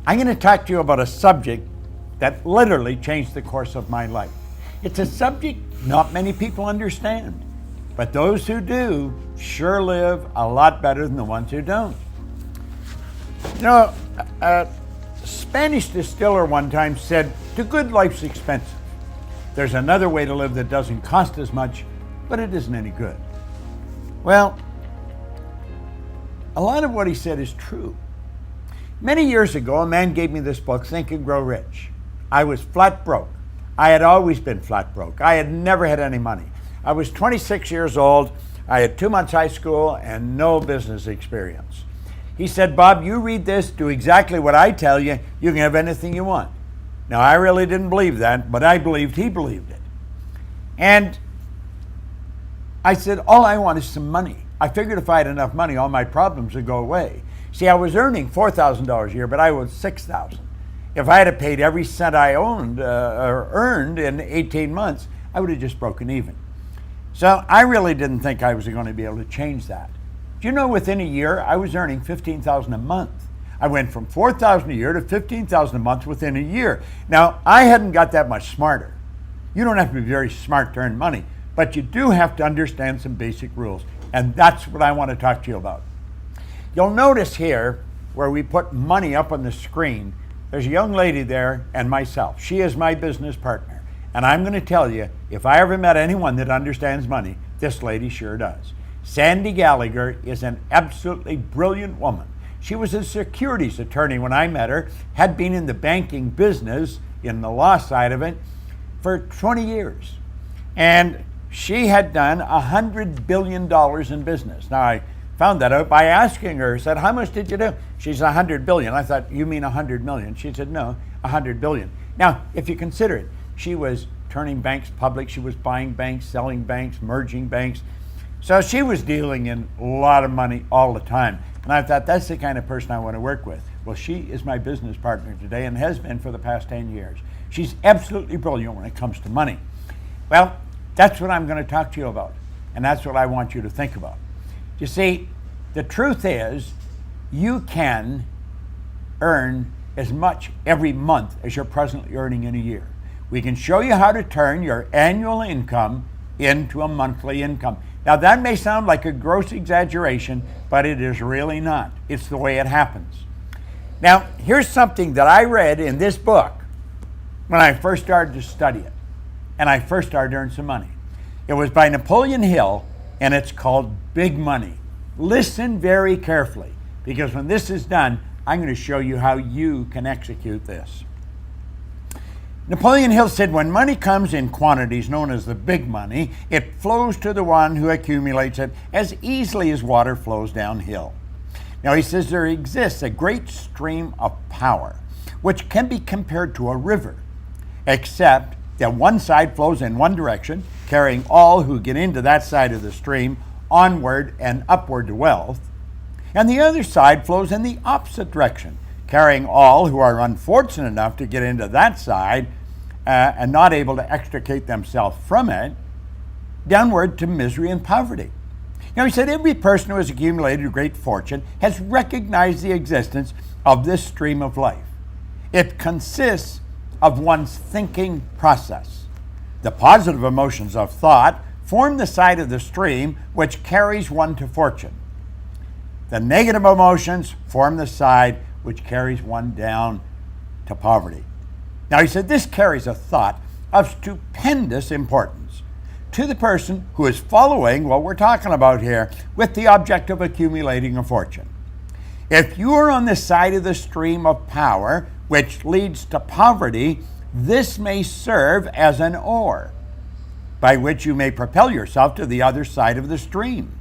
I'm going to talk to you about a subject that literally changed the course of my life. It's a subject not many people understand, but those who do sure live a lot better than the ones who don't. You know, a Spanish distiller one time said, "The good life's expensive. There's another way to live that doesn't cost as much, but it isn't any good." Well, a lot of what he said is true. Many years ago, a man gave me this book, Think and Grow Rich. I was flat broke. I had always been flat broke. I had never had any money. I was 26 years old. I had 2 months high school and no business experience. He said, "Bob, you read this, do exactly what I tell you, you can have anything you want." Now, I really didn't believe that, but I believed he believed it. And I said, all I want is some money. I figured if I had enough money, all my problems would go away. See, I was earning $4,000 a year, but I owed $6,000. If I had paid every cent I owned or earned in 18 months, I would have just broken even. So I really didn't think I was going to be able to change that. Do you know, within a year, I was earning $15,000 a month. I went from $4,000 a year to $15,000 a month within a year. Now, I hadn't got that much smarter. You don't have to be very smart to earn money, but you do have to understand some basic rules. And that's what I want to talk to you about. You'll notice here where we put money up on the screen, there's a young lady there and myself. She is my business partner. And I'm going to tell you, if I ever met anyone that understands money, this lady sure does. Sandy Gallagher is an absolutely brilliant woman. She was a securities attorney when I met her, had been in the banking business, in the law side of it, for 20 years. And she had done $100 billion in business. Now, I found that out by asking her. I said, "How much did you do?" She said, $100 billion. I thought, "You mean 100 million?" She said, "No, 100 billion. Now, if you consider it, she was turning banks public. She was buying banks, selling banks, merging banks. So she was dealing in a lot of money all the time. And I thought, that's the kind of person I want to work with. Well, she is my business partner today and has been for the past 10 years. She's absolutely brilliant when it comes to money. Well, that's what I'm going to talk to you about. And that's what I want you to think about. You see, the truth is, you can earn as much every month as you're presently earning in a year. We can show you how to turn your annual income into a monthly income. Now, that may sound like a gross exaggeration, but it is really not. It's the way it happens. Now, here's something that I read in this book when I first started to study it, and I first started to earn some money. It was by Napoleon Hill, and it's called Big Money. Listen very carefully, because when this is done, I'm going to show you how you can execute this. Napoleon Hill said, "When money comes in quantities known as the big money, it flows to the one who accumulates it as easily as water flows downhill." Now, he says there exists a great stream of power, which can be compared to a river, except that one side flows in one direction, carrying all who get into that side of the stream onward and upward to wealth, and the other side flows in the opposite direction, carrying all who are unfortunate enough to get into that side and not able to extricate themselves from it, downward to misery and poverty. Now, he said every person who has accumulated a great fortune has recognized the existence of this stream of life. It consists of one's thinking process. The positive emotions of thought form the side of the stream which carries one to fortune. The negative emotions form the side which carries one down to poverty. Now, he said this carries a thought of stupendous importance to the person who is following what we're talking about here with the object of accumulating a fortune. If you are on the side of the stream of power which leads to poverty, this may serve as an oar by which you may propel yourself to the other side of the stream.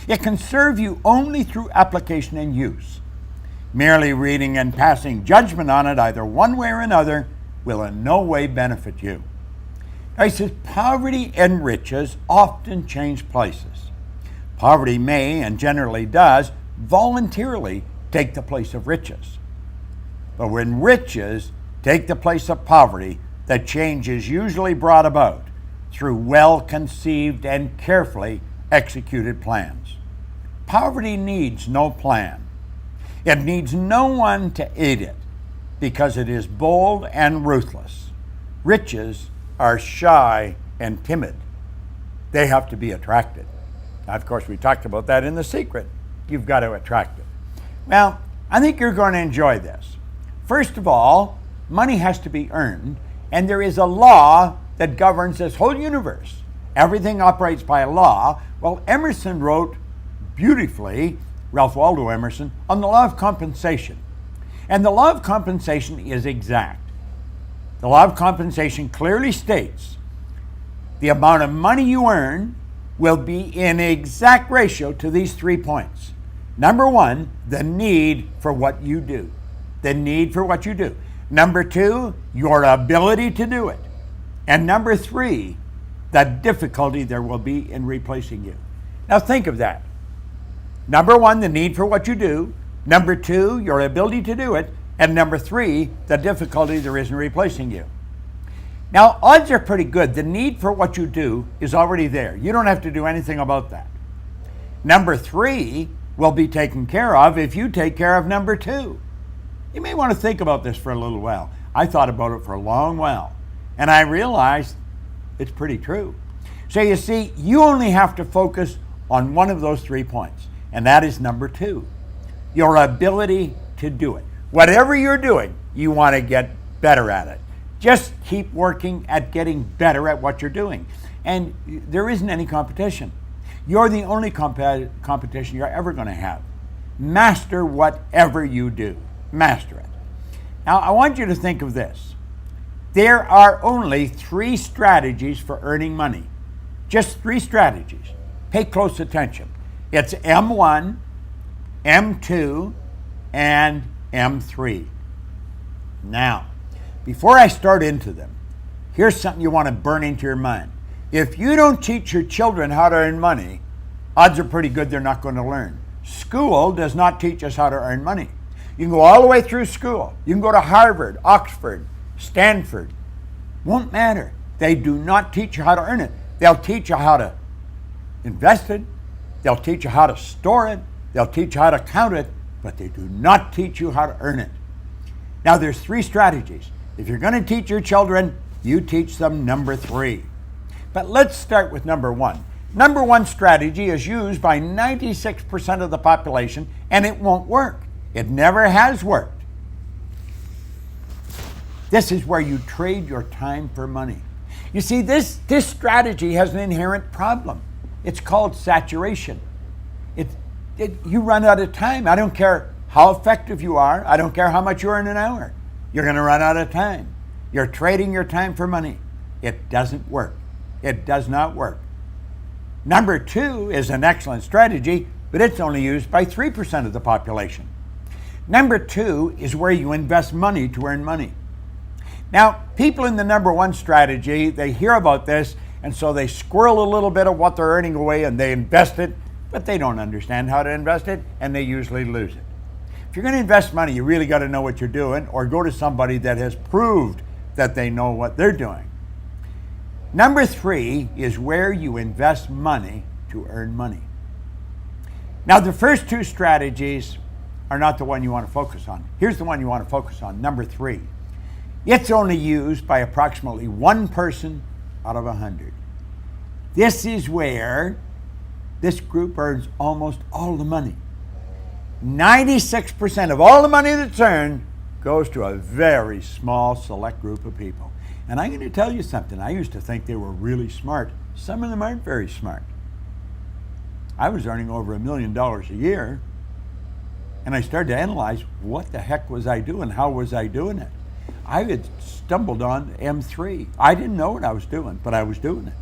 It can serve you only through application and use. Merely reading and passing judgment on it either one way or another will in no way benefit you. Now, he says poverty and riches often change places. Poverty may, and generally does, voluntarily take the place of riches. But when riches take the place of poverty, the change is usually brought about through well-conceived and carefully executed plans. Poverty needs no plan. It needs no one to aid it. because it is bold and ruthless. Riches are shy and timid. They have to be attracted. Now, of course, we talked about that in The Secret. You've got to attract it. Well, I think you're going to enjoy this. First of all, money has to be earned, and there is a law that governs this whole universe. Everything operates by a law. Well, Emerson wrote beautifully, Ralph Waldo Emerson, on the law of compensation. And the law of compensation is exact. The law of compensation clearly states the amount of money you earn will be in exact ratio to these 3 points. Number one, the need for what you do. The need for what you do. Number two, your ability to do it. And number three, the difficulty there will be in replacing you. Now think of that. Number one, the need for what you do. Number two, your ability to do it. And number three, the difficulty there is in replacing you. Now, odds are pretty good. The need for what you do is already there. You don't have to do anything about that. Number three will be taken care of if you take care of number two. You may want to think about this for a little while. I thought about it for a long while, and I realized it's pretty true. So you see, you only have to focus on one of those 3 points, and that is number two, your ability to do it. Whatever you're doing, you want to get better at it. Just keep working at getting better at what you're doing. And there isn't any competition. You're the only competition you're ever going to have. Master whatever you do. Master it. Now, I want you to think of this. There are only 3 strategies for earning money. Just 3 strategies. Pay close attention. It's M1, M2, and M3. Now, before I start into them, here's something you want to burn into your mind. If you don't teach your children how to earn money, odds are pretty good they're not going to learn. School does not teach us how to earn money. You can go all the way through school. You can go to Harvard, Oxford, Stanford. Won't matter. They do not teach you how to earn it. They'll teach you how to invest it. They'll teach you how to store it. They'll teach you how to count it, but they do not teach you how to earn it. Now, there's 3 strategies. If you're going to teach your children, you teach them number 3. But let's start with number 1. Number 1 strategy is used by 96% of the population, and it won't work. It never has worked. This is where you trade your time for money. You see, this strategy has an inherent problem. It's called saturation. You run out of time. I don't care how effective you are. I don't care how much you earn an hour. You're going to run out of time. You're trading your time for money. It doesn't work. It does not work. Number 2 is an excellent strategy, but it's only used by 3% of the population. Number 2 is where you invest money to earn money. Now, people in the number 1 strategy, they hear about this, and so they squirrel a little bit of what they're earning away and they invest it, but they don't understand how to invest it, and they usually lose it. If you're going to invest money, you really got to know what you're doing, or go to somebody that has proved that they know what they're doing. Number 3 is where you invest money to earn money. Now, the first 2 strategies are not the one you want to focus on. Here's the one you want to focus on, number 3. It's only used by approximately 1 person out of 100. This is where this group earns almost all the money. 96% of all the money that's earned goes to a very small select group of people. And I'm going to tell you something. I used to think they were really smart. Some of them aren't very smart. I was earning over $1 million a year, and I started to analyze what the heck was I doing? How was I doing it? I had stumbled on M3. I didn't know what I was doing, but I was doing it.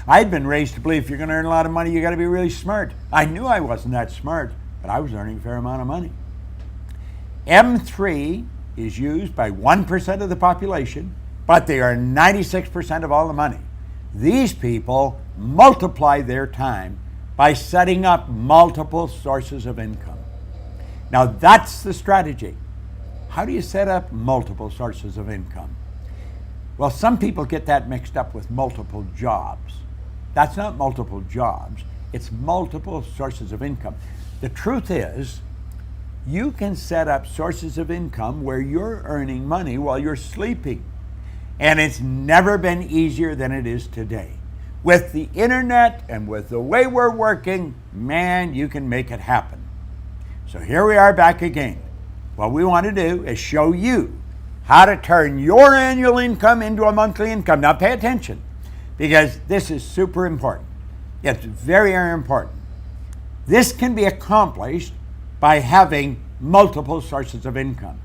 I had been raised to believe if you're going to earn a lot of money, you got to be really smart. I knew I wasn't that smart, but I was earning a fair amount of money. M3 is used by 1% of the population, but they are 96% of all the money. These people multiply their time by setting up multiple sources of income. Now, that's the strategy. How do you set up multiple sources of income? Well, some people get that mixed up with multiple jobs. That's not multiple jobs. It's multiple sources of income. The truth is, You can set up sources of income where you're earning money while you're sleeping. And it's never been easier than it is today. With the internet and with the way we're working, man, you can make it happen. So here we are back again. What we want to do is show you how to turn your annual income into a monthly income. Now pay attention, because this is super important. It's very, very important. This can be accomplished by having multiple sources of income.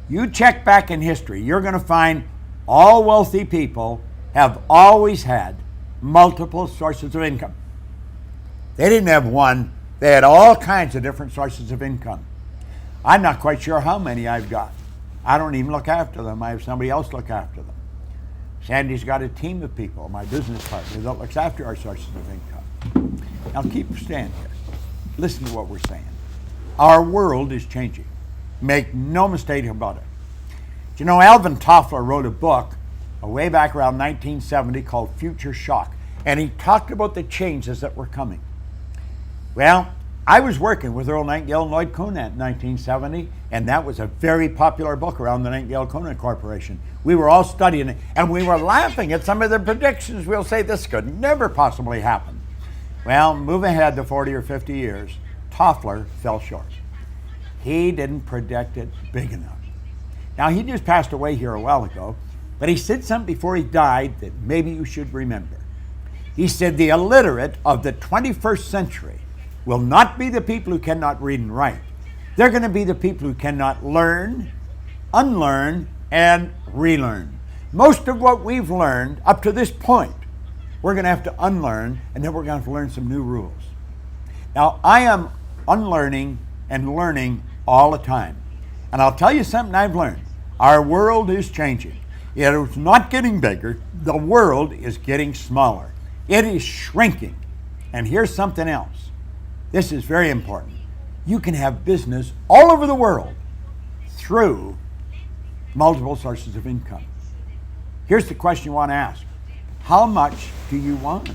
You check back in history, you're going to find all wealthy people have always had multiple sources of income. They didn't have one, they had all kinds of different sources of income. I'm not quite sure how many I've got. I don't even look after them. I have somebody else look after them. Sandy's got a team of people, my business partner, that looks after our sources of income. Now keep standing here. Listen to what we're saying. Our world is changing. Make no mistake about it. You know, Alvin Toffler wrote a book way back around 1970 called Future Shock, and he talked about the changes that were coming. Well, I was working with Earl Nightingale and Lloyd Conant in 1970, and that was a very popular book around the Nightingale-Conant Corporation. We were all studying it, and we were laughing at some of the predictions. We'll say this could never possibly happen. Well, move ahead to 40 or 50 years, Toffler fell short. He didn't predict it big enough. Now, he just passed away here a while ago, but he said something before he died that maybe you should remember. He said the illiterate of the 21st century will not be the people who cannot read and write. They're going to be the people who cannot learn, unlearn, and relearn. Most of what we've learned up to this point, we're going to have to unlearn, and then we're going to have to learn some new rules. Now, I am unlearning and learning all the time. And I'll tell you something I've learned. Our world is changing. It's not getting bigger. The world is getting smaller. It is shrinking. And here's something else. This is very important. You can have business all over the world through multiple sources of income. Here's the question you want to ask. How much do you want?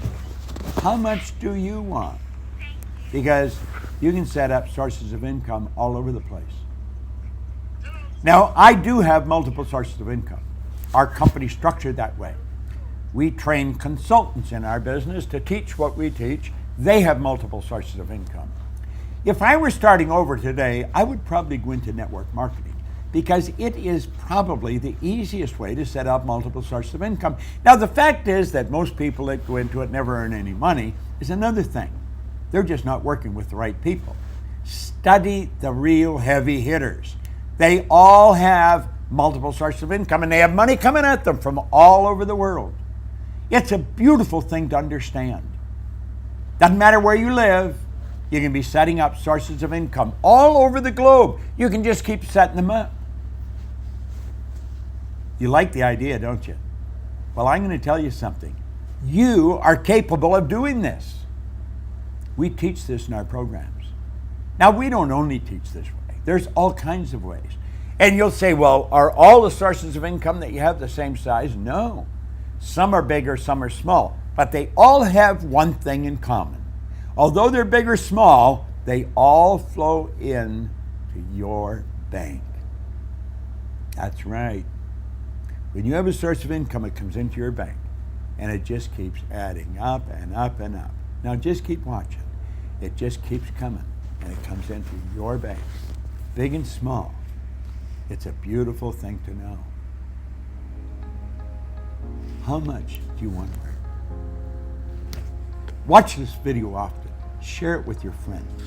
How much do you want? Because you can set up sources of income all over the place. Now, I do have multiple sources of income. Our company's structured that way. We train consultants in our business to teach what we teach. They have multiple sources of income. If I were starting over today, I would probably go into network marketing because it is probably the easiest way to set up multiple sources of income. Now, the fact is that most people that go into it never earn any money is another thing. They're just not working with the right people. Study the real heavy hitters. They all have multiple sources of income, and they have money coming at them from all over the world. It's a beautiful thing to understand. Doesn't matter where you live, you can be setting up sources of income all over the globe. You can just keep setting them up. You like the idea, don't you? Well, I'm going to tell you something. You are capable of doing this. We teach this in our programs. Now, we don't only teach this way. There's all kinds of ways. And you'll say, well, are all the sources of income that you have the same size? No. Some are big or some are small. But they all have one thing in common. Although they're big or small, they all flow in to your bank. That's right. When you have a source of income, it comes into your bank. And it just keeps adding up and up and up. Now just keep watching. It just keeps coming. And it comes into your bank. Big and small. It's a beautiful thing to know. How much do you want to earn? Watch this video often. Share it with your friends.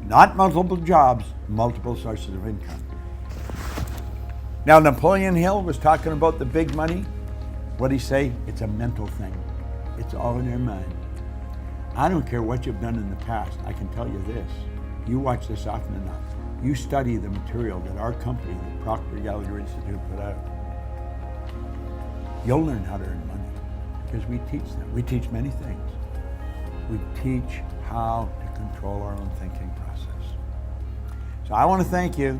Not multiple jobs, multiple sources of income. Now, Napoleon Hill was talking about the big money. What did he say? It's a mental thing. It's all in your mind. I don't care what you've done in the past. I can tell you this. You watch this often enough. You study the material that our company, the Proctor Gallagher Institute, put out. You'll learn how to earn money because we teach them. We teach many things. We teach how to control our own thinking process. So I want to thank you,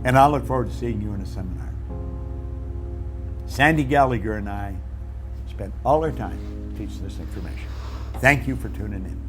and I look forward to seeing you in a seminar. Sandy Gallagher and I spent all our time teaching this information. Thank you for tuning in.